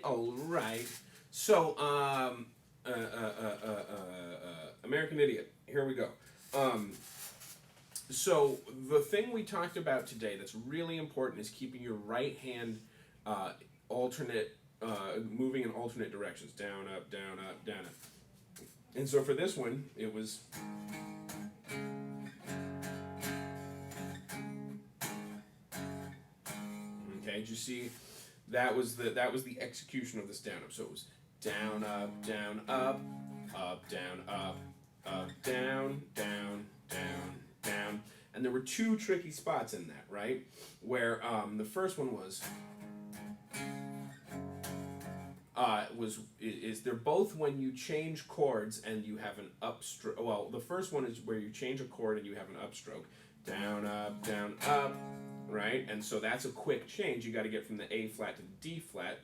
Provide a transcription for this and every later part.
All right. So, American Idiot. Here we go. Um, so the thing we talked about today that's really important is keeping your right hand uh, alternate, moving in alternate directions, down, up, down, up, down, up. And so for this one, it was okay. Did you see? That was the execution of this down up. So it was down, up, down, up, down, up, down, down, down, down. And there were two tricky spots in that, right? Where the first one was they're both when you change chords and you have an upstroke. Well, the first one is where you change a chord and you have an upstroke, down, up, right? And so that's a quick change. You got to get from the A flat to the D flat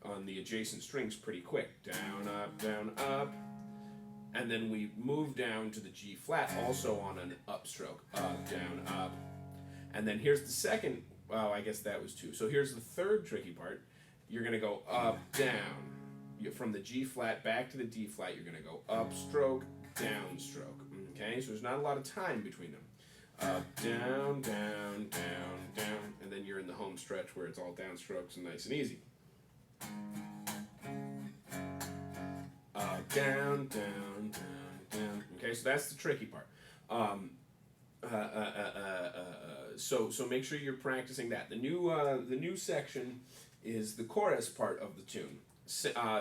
on the adjacent strings pretty quick, down, up, and then we move down to the G flat also on an upstroke, up, down, up, and then here's the second. Well, I guess that was two. So here's the third tricky part. You're going to go up, down. From the G flat back to the D flat, you're going to go up stroke, down stroke. Okay, so there's not a lot of time between them. Up, down, down, down, down. And then you're in the home stretch where it's all down strokes and nice and easy. Up, down, down, down, down. Okay, so that's the tricky part. So make sure you're practicing that. The new section is the chorus part of the tune.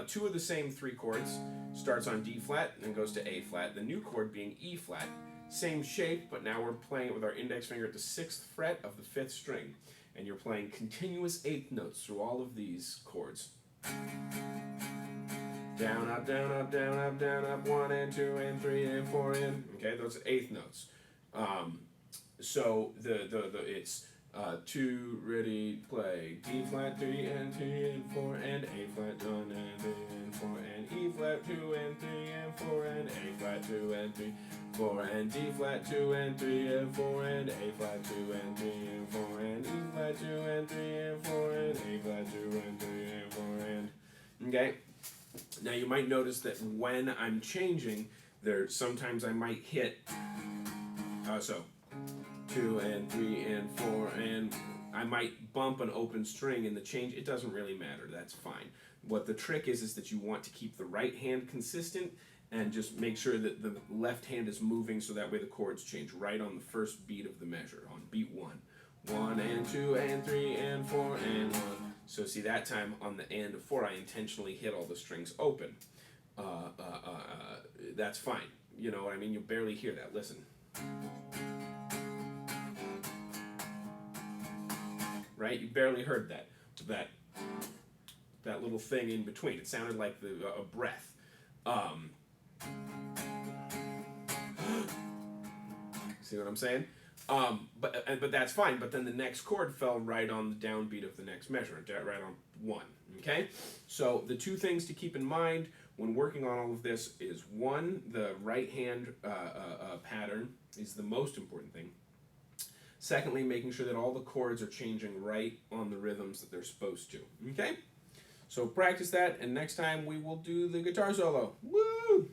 Two of the same three chords starts on D flat and goes to A flat. The new chord being E flat, same shape, but now we're playing it with our index finger at the 6th fret of the 5th string, and you're playing continuous eighth notes through all of these chords. Down, up, down, up, down, up, down, up, 1 and 2 and 3 and 4 and okay, those are eighth notes. So it's 2 ready play D flat 3 and 3 and 4 and A flat 1 and 3 and 4 and E flat 2 and 3 and 4 and A flat 2 and 3 4 and D flat 2 and 3 and 4 and A flat 2 and 3 and 4 and E flat 2 and 3 and 4 and A flat 2 and 3 and 4 and okay. Now you might notice that when I'm changing, sometimes I might hit so 2 and 3 and 4 and I might bump an open string in the change. It doesn't really matter. That's fine. What the trick is that you want to keep the right hand consistent and just make sure that the left hand is moving so that way the chords change right on the first beat of the measure, on beat 1. 1 and 2 and 3 and 4 and 1. So see, that time on the end of 4, I intentionally hit all the strings open. That's fine. You know what I mean? You barely hear that. Listen. Right? You barely heard that little thing in between. It sounded like a breath. See what I'm saying? But that's fine. But then the next chord fell right on the downbeat of the next measure, right on 1. Okay? So the two things to keep in mind when working on all of this is 1, the right hand pattern is the most important thing. Secondly, making sure that all the chords are changing right on the rhythms that they're supposed to. Okay? So practice that, and next time we will do the guitar solo. Woo!